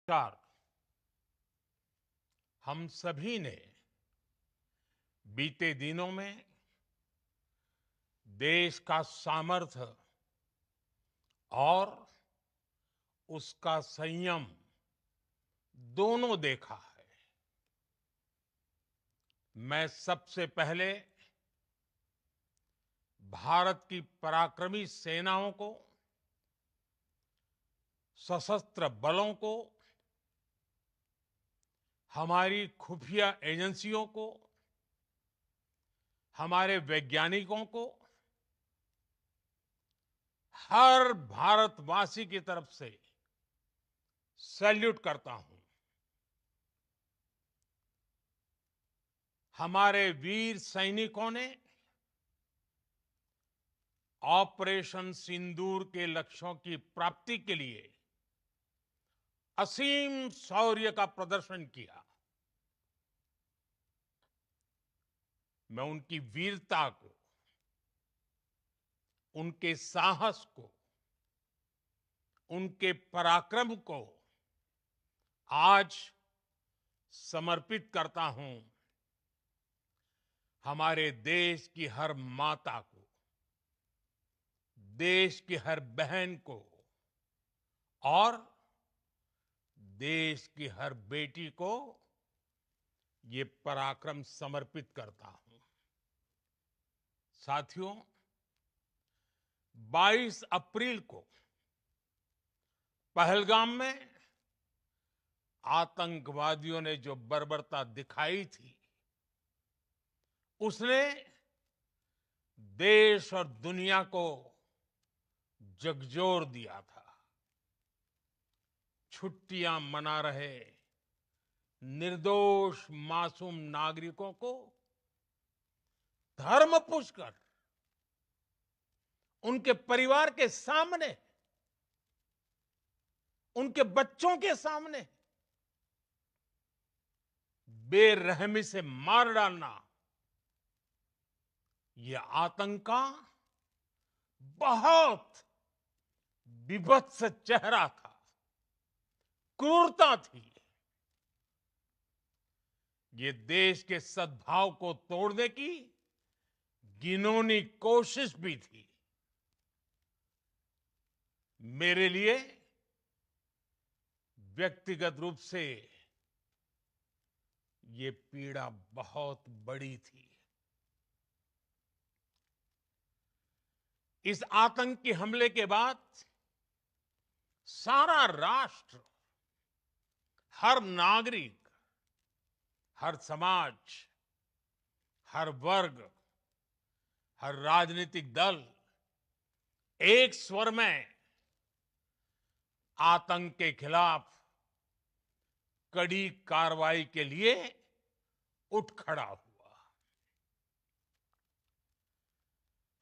नमस्कार। हम सभी ने बीते दिनों में देश का सामर्थ्य और उसका संयम दोनों देखा है। मैं सबसे पहले भारत की पराक्रमी सेनाओं को, सशस्त्र बलों को, हमारी खुफिया एजेंसियों को, हमारे वैज्ञानिकों को, हर भारतवासी की तरफ से सैल्यूट करता हूं। हमारे वीर सैनिकों ने ऑपरेशन सिंदूर के लक्ष्यों की प्राप्ति के लिए असीम शौर्य का प्रदर्शन किया। मैं उनकी वीरता को, उनके साहस को, उनके पराक्रम को आज समर्पित करता हूं हमारे देश की हर माता को, देश की हर बहन को और देश की हर बेटी को ये पराक्रम समर्पित करता हूं। साथियों, 22 अप्रैल को पहलगाम में आतंकवादियों ने जो बर्बरता दिखाई थी, उसने देश और दुनिया को झकझोर दिया था। छुट्टियां मना रहे निर्दोष मासूम नागरिकों को धर्म पूछकर उनके परिवार के सामने, उनके बच्चों के सामने बेरहमी से मार डालना, यह आतंक का बहुत बीभत्स चेहरा था, क्रूरता थी। ये देश के सद्भाव को तोड़ने की घिनौनी कोशिश भी थी। मेरे लिए व्यक्तिगत रूप से ये पीड़ा बहुत बड़ी थी। इस आतंकी हमले के बाद सारा राष्ट्र, हर नागरिक, हर समाज, हर वर्ग, हर राजनीतिक दल एक स्वर में आतंक के खिलाफ कड़ी कार्रवाई के लिए उठ खड़ा हुआ।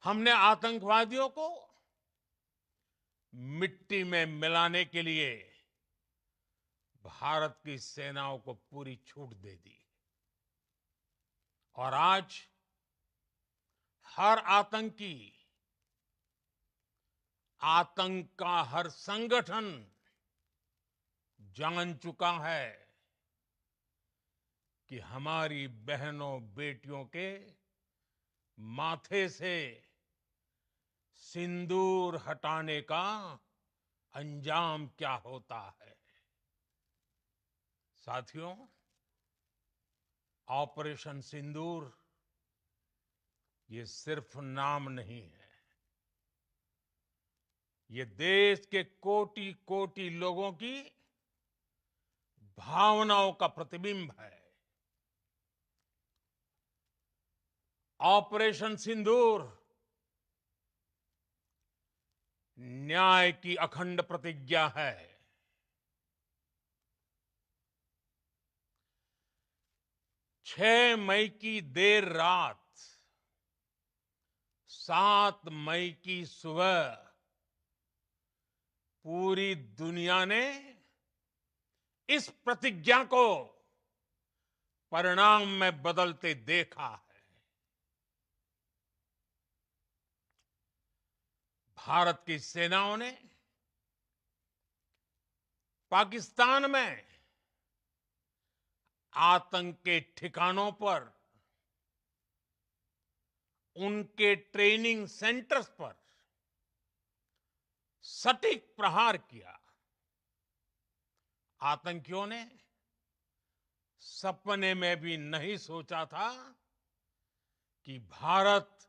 हमने आतंकवादियों को मिट्टी में मिलाने के लिए भारत की सेनाओं को पूरी छूट दे दी और आज हर आतंकी, आतंक का हर संगठन जान चुका है कि हमारी बहनों बेटियों के माथे से सिंदूर हटाने का अंजाम क्या होता है। साथियों, ऑपरेशन सिंदूर ये सिर्फ नाम नहीं है, ये देश के कोटि कोटि लोगों की भावनाओं का प्रतिबिंब है। ऑपरेशन सिंदूर न्याय की अखंड प्रतिज्ञा है। 6 मई की देर रात, 7 मई की सुबह पूरी दुनिया ने इस प्रतिज्ञा को परिणाम में बदलते देखा है। भारत की सेनाओं ने पाकिस्तान में आतंक के ठिकानों पर, उनके ट्रेनिंग सेंटर्स पर सटीक प्रहार किया। आतंकियों ने सपने में भी नहीं सोचा था कि भारत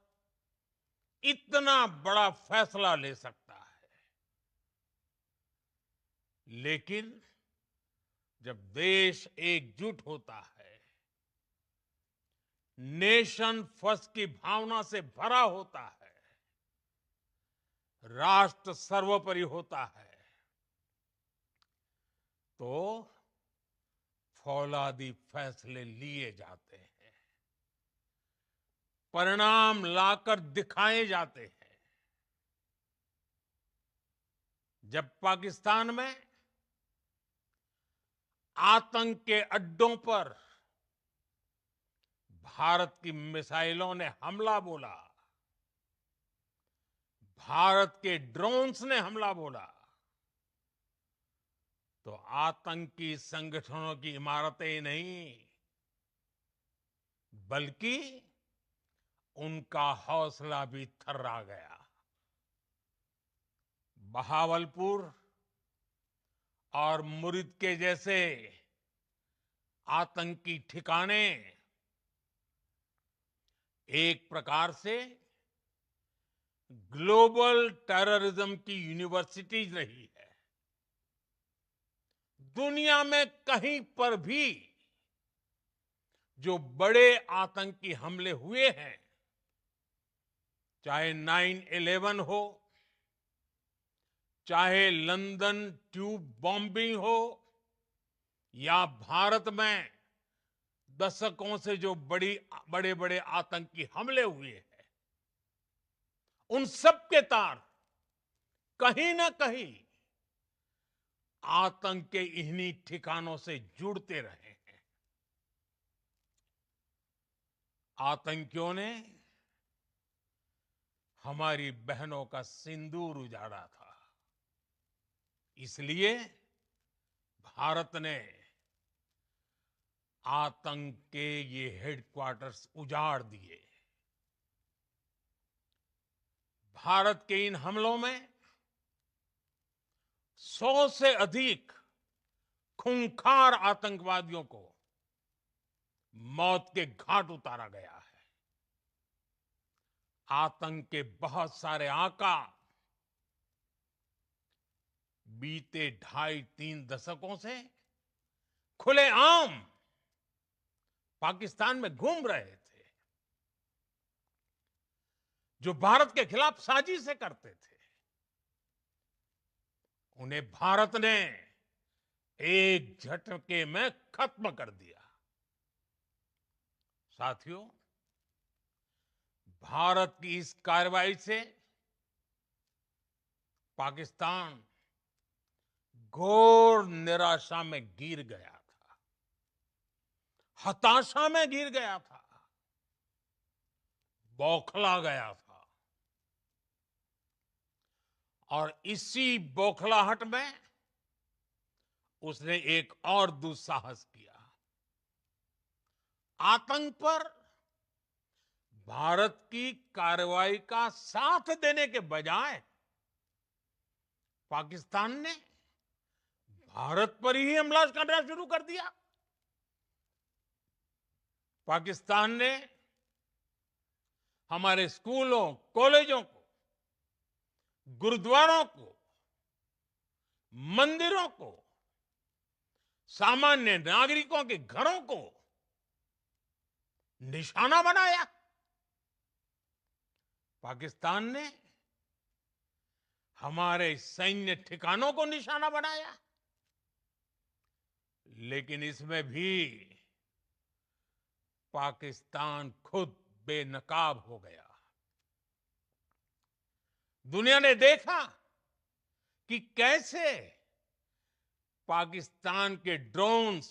इतना बड़ा फैसला ले सकता है। लेकिन जब देश एकजुट होता है, नेशन फर्स्ट की भावना से भरा होता है, राष्ट्र सर्वोपरि होता है, तो फौलादी फैसले लिए जाते हैं, परिणाम लाकर दिखाए जाते हैं। जब पाकिस्तान में आतंक के अड्डों पर भारत की मिसाइलों ने हमला बोला, भारत के ड्रोन्स ने हमला बोला, तो आतंकी संगठनों की इमारतें नहीं, बल्कि उनका हौसला भी थर्रा गया। बहावलपुर और मुरिद के जैसे आतंकी ठिकाने एक प्रकार से ग्लोबल टेररिज्म की यूनिवर्सिटीज रही है। दुनिया में कहीं पर भी जो बड़े आतंकी हमले हुए हैं, चाहे 9/11 हो, चाहे लंदन ट्यूब बॉम्बिंग हो, या भारत में दशकों से जो बड़े बड़े आतंकी हमले हुए हैं, उन सब के तार कहीं ना कहीं आतंक के इन्हीं ठिकानों से जुड़ते रहे हैं। आतंकियों ने हमारी बहनों का सिंदूर उजाड़ा था, इसलिए भारत ने आतंक के ये हेडक्वार्टर्स उजाड़ दिए। भारत के इन हमलों में 100 से अधिक खूंखार आतंकवादियों को मौत के घाट उतारा गया है। आतंक के बहुत सारे आका बीते 2.5-3 दशकों से खुलेआम पाकिस्तान में घूम रहे थे, जो भारत के खिलाफ साजिशें करते थे। उन्हें भारत ने एक झटके में खत्म कर दिया। साथियों, भारत की इस कार्रवाई से पाकिस्तान घोर निराशा में गिर गया था, हताशा में गिर गया था, बौखला गया था। और इसी बौखलाहट में उसने एक और दुस्साहस किया। आतंक पर भारत की कार्रवाई का साथ देने के बजाय पाकिस्तान ने भारत पर ही हमला करना शुरू कर दिया। पाकिस्तान ने हमारे स्कूलों, कॉलेजों को, गुरुद्वारों को, मंदिरों को, सामान्य नागरिकों के घरों को निशाना बनाया। पाकिस्तान ने हमारे सैन्य ठिकानों को निशाना बनाया। लेकिन इसमें भी पाकिस्तान खुद बेनकाब हो गया। दुनिया ने देखा कि कैसे पाकिस्तान के ड्रोन्स,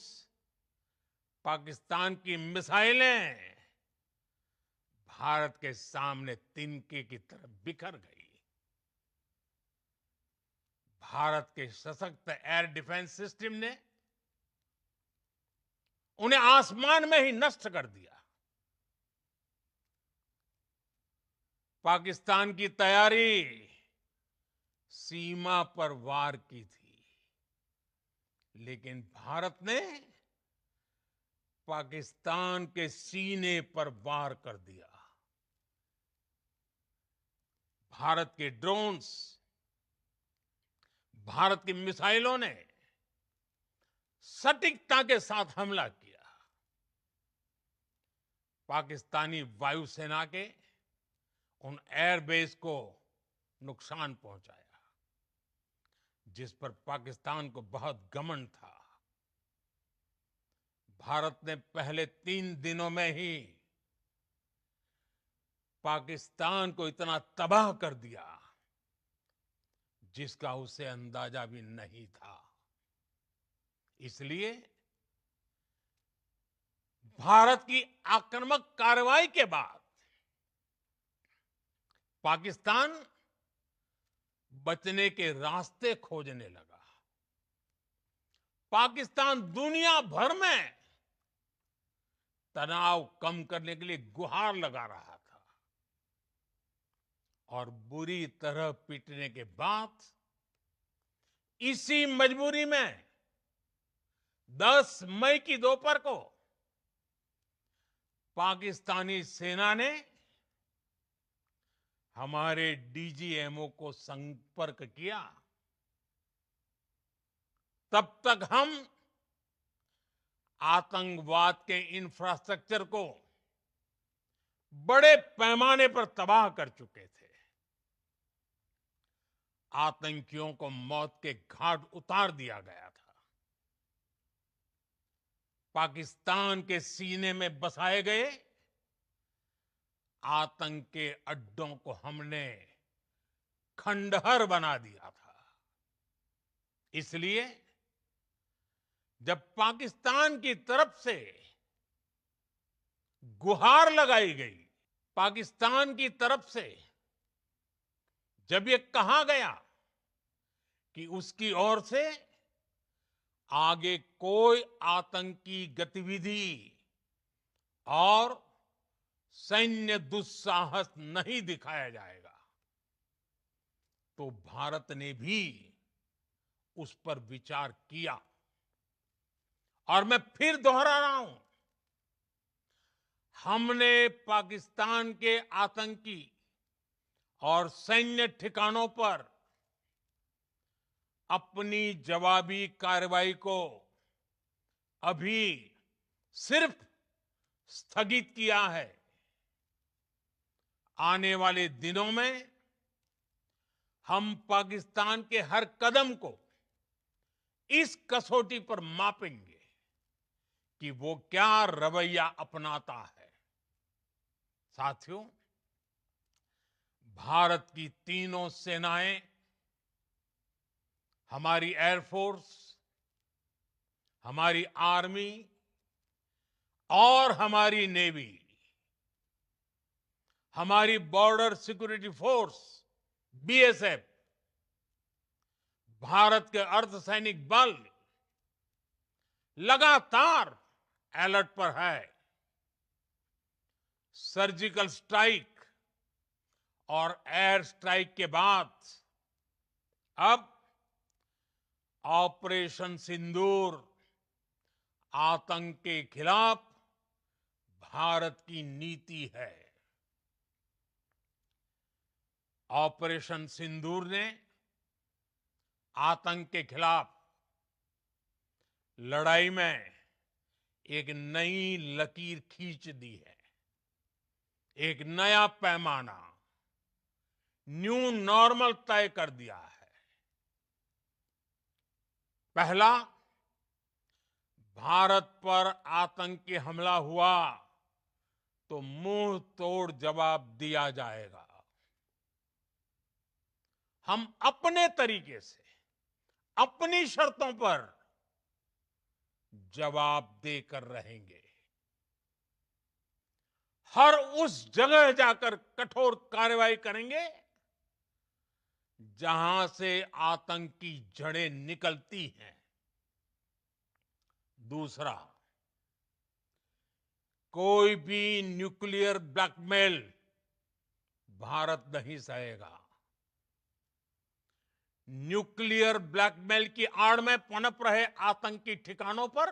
पाकिस्तान की मिसाइलें भारत के सामने तिनके की तरह बिखर गई। भारत के सशक्त एयर डिफेंस सिस्टम ने उन्हें आसमान में ही नष्ट कर दिया। पाकिस्तान की तैयारी सीमा पर वार की थी, लेकिन भारत ने पाकिस्तान के सीने पर वार कर दिया। भारत के ड्रोन्स, भारत की मिसाइलों ने सटीकता के साथ हमला किया। पाकिस्तानी वायुसेना के उन एयरबेस को नुकसान पहुंचाया, जिस पर पाकिस्तान को बहुत घमंड था। भारत ने पहले 3 दिनों में ही पाकिस्तान को इतना तबाह कर दिया जिसका उसे अंदाजा भी नहीं था। इसलिए भारत की आक्रामक कार्रवाई के बाद पाकिस्तान बचने के रास्ते खोजने लगा। पाकिस्तान दुनिया भर में तनाव कम करने के लिए गुहार लगा रहा था, और बुरी तरह पीटने के बाद इसी मजबूरी में 10 मई की दोपहर को पाकिस्तानी सेना ने हमारे डीजीएमओ को संपर्क किया। तब तक हम आतंकवाद के इंफ्रास्ट्रक्चर को बड़े पैमाने पर तबाह कर चुके थे। आतंकियों को मौत के घाट उतार दिया गया था। पाकिस्तान के सीने में बसाए गए आतंक के अड्डों को हमने खंडहर बना दिया था। इसलिए जब पाकिस्तान की तरफ से गुहार लगाई गई, पाकिस्तान की तरफ से जब ये कहा गया कि उसकी ओर से आगे कोई आतंकी गतिविधि और सैन्य दुस्साहस नहीं दिखाया जाएगा, तो भारत ने भी उस पर विचार किया। और मैं फिर दोहरा रहा हूं, हमने पाकिस्तान के आतंकी और सैन्य ठिकानों पर अपनी जवाबी कार्रवाई को अभी सिर्फ स्थगित किया है। आने वाले दिनों में हम पाकिस्तान के हर कदम को इस कसौटी पर मापेंगे कि वो क्या रवैया अपनाता है। साथियों, भारत की तीनों सेनाएं, हमारी एयरफोर्स, हमारी आर्मी और हमारी नेवी, हमारी border security force BSF, Bharat के अर्धसैनिक बल लगातार अलर्ट पर है। सर्जिकल स्ट्राइक और एयर स्ट्राइक के बाद अब ऑपरेशन सिंदूर आतंक के खिलाफ भारत की नीति है। ऑपरेशन सिंदूर ने आतंक के खिलाफ लड़ाई में एक नई लकीर खींच दी है, एक नया पैमाना, न्यू नॉर्मल तय कर दिया है। पहला, भारत पर आतंकी हमला हुआ तो मुंह तोड़ जवाब दिया जाएगा। हम अपने तरीके से, अपनी शर्तों पर जवाब देकर रहेंगे। हर उस जगह जाकर कठोर कार्रवाई करेंगे जहां से आतंक की जड़ें निकलती हैं। दूसरा, कोई भी न्यूक्लियर ब्लैकमेल भारत नहीं सहेगा। न्यूक्लियर ब्लैकमेल की आड़ में पनप रहे आतंकी ठिकानों पर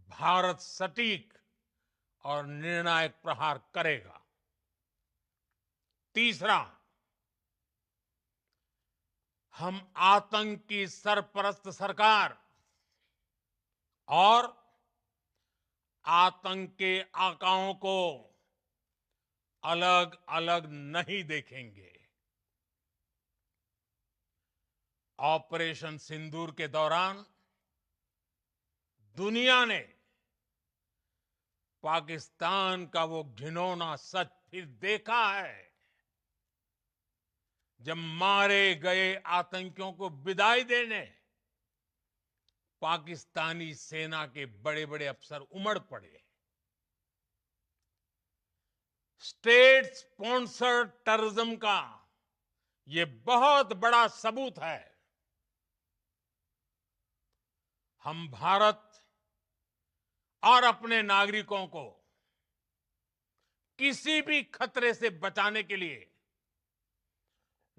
भारत सटीक और निर्णायक प्रहार करेगा। तीसरा, हम आतंक की सरपरस्त सरकार और आतंक के आकाओं को अलग अलग नहीं देखेंगे। ऑपरेशन सिंदूर के दौरान दुनिया ने पाकिस्तान का वो घिनौना सच फिर देखा है, जब मारे गए आतंकियों को विदाई देने पाकिस्तानी सेना के बड़े बड़े अफसर उमड़ पड़े। स्टेट स्पॉन्सर्ड टेररिज्म का ये बहुत बड़ा सबूत है। हम भारत और अपने नागरिकों को किसी भी खतरे से बचाने के लिए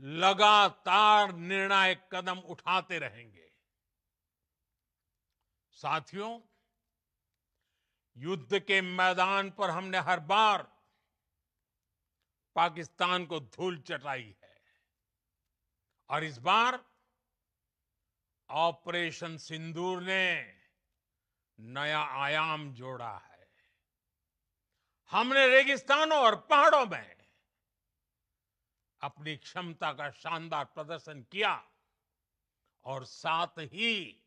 लगातार निर्णायक कदम उठाते रहेंगे। साथियों, युद्ध के मैदान पर हमने हर बार पाकिस्तान को धूल चटाई है और इस बार ऑपरेशन सिंदूर ने नया आयाम जोड़ा है। हमने रेगिस्तानों और पहाड़ों में अपनी क्षमता का शानदार प्रदर्शन किया और साथ ही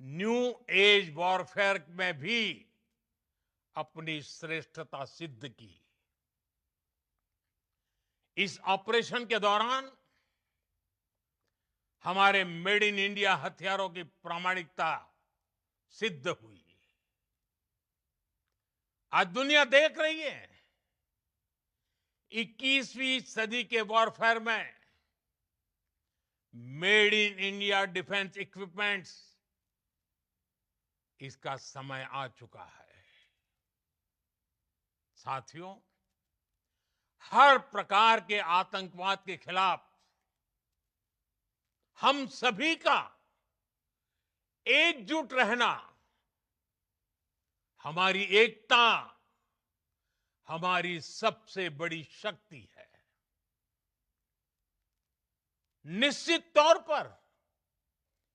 न्यू एज वॉरफेयर में भी अपनी श्रेष्ठता सिद्ध की। इस ऑपरेशन के दौरान हमारे मेड इन इंडिया हथियारों की प्रामाणिकता सिद्ध हुई। आज दुनिया देख रही है 21वीं सदी के वॉरफेयर में made in India defence equipments, इसका समय आ चुका है। साथियों, हर प्रकार के आतंकवाद के खिलाफ हम सभी का एकजुट रहना हमारी एकता, हमारी सबसे बड़ी शक्ति है। निश्चित तौर पर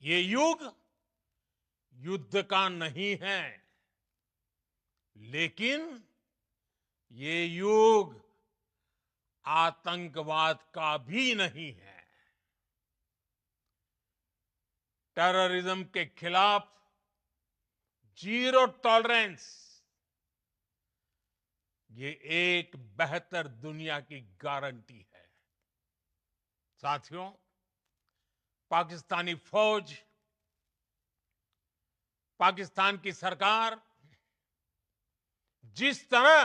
ये युग युद्ध का नहीं है, लेकिन ये युग आतंकवाद का भी नहीं है। टेररिज्म के खिलाफ जीरो टॉलरेंस, ये एक बेहतर दुनिया की गारंटी है। साथियों, पाकिस्तानी फौज, पाकिस्तान की सरकार जिस तरह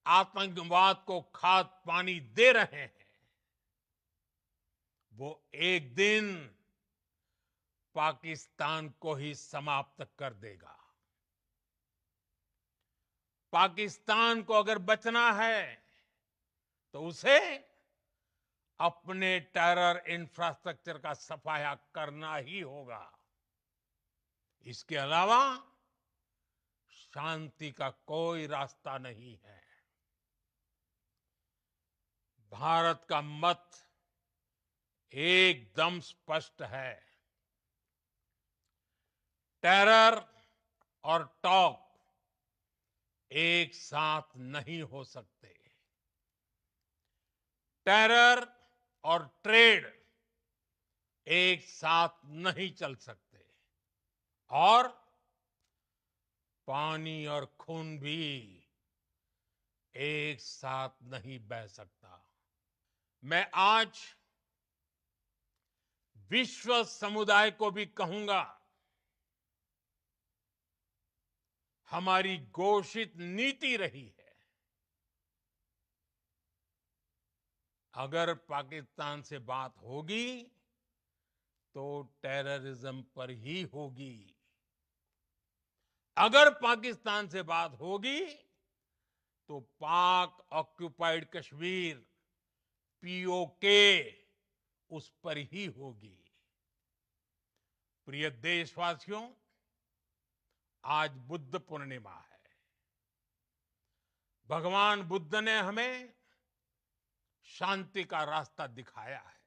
आतंकवाद को खाद पानी दे रहे हैं, वो एक दिन पाकिस्तान को ही समाप्त कर देगा। पाकिस्तान को अगर बचना है तो उसे अपने टेरर इंफ्रास्ट्रक्चर का सफाया करना ही होगा। इसके अलावा शांति का कोई रास्ता नहीं है। भारत का मत एकदम स्पष्ट है। टेरर और टॉक एक साथ नहीं हो सकते। टेरर और ट्रेड एक साथ नहीं चल सकते और पानी और खून भी एक साथ नहीं बह सकता। मैं आज विश्व समुदाय को भी कहूंगा, हमारी घोषित नीति रही है अगर पाकिस्तान से बात होगी तो टेररिज्म पर ही होगी। अगर पाकिस्तान से बात होगी तो पाक ऑक्युपाइड कश्मीर पीओके उस पर ही होगी। प्रिय देशवासियों, आज बुद्ध पूर्णिमा है। भगवान बुद्ध ने हमें शांति का रास्ता दिखाया है।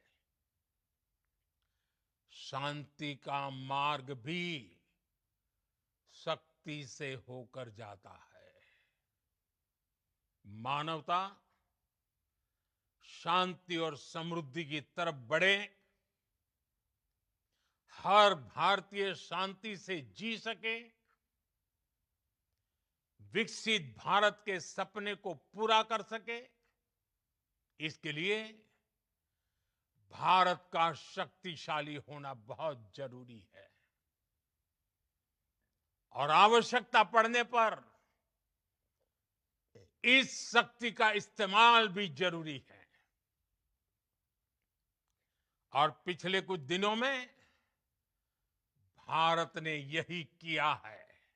शांति का मार्ग भी शक्ति से होकर जाता है। मानवता शांति और समृद्धि की तरफ बढ़े, हर भारतीय शांति से जी सके, विकसित भारत के सपने को पूरा कर सके, इसके लिए भारत का शक्तिशाली होना बहुत जरूरी है। और आवश्यकता पड़ने पर इस शक्ति का इस्तेमाल भी जरूरी है। और पिछले कुछ दिनों में भारत ने यही किया है।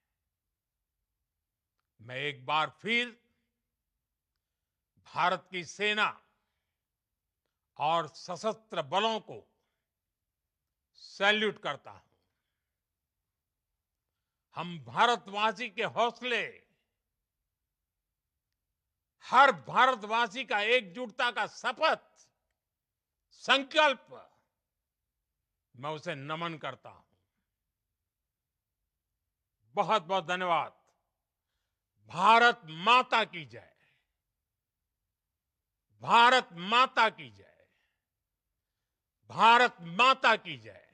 मैं एक बार फिर भारत की सेना और सशस्त्र बलों को सैल्यूट करता हूं। हम भारतवासी के हौसले, हर भारतवासी का एकजुटता का शपथ, संकल्प, मैं उसे नमन करता हूं। बहुत बहुत धन्यवाद। भारत माता की जय। भारत माता की जय। भारत माता की जय।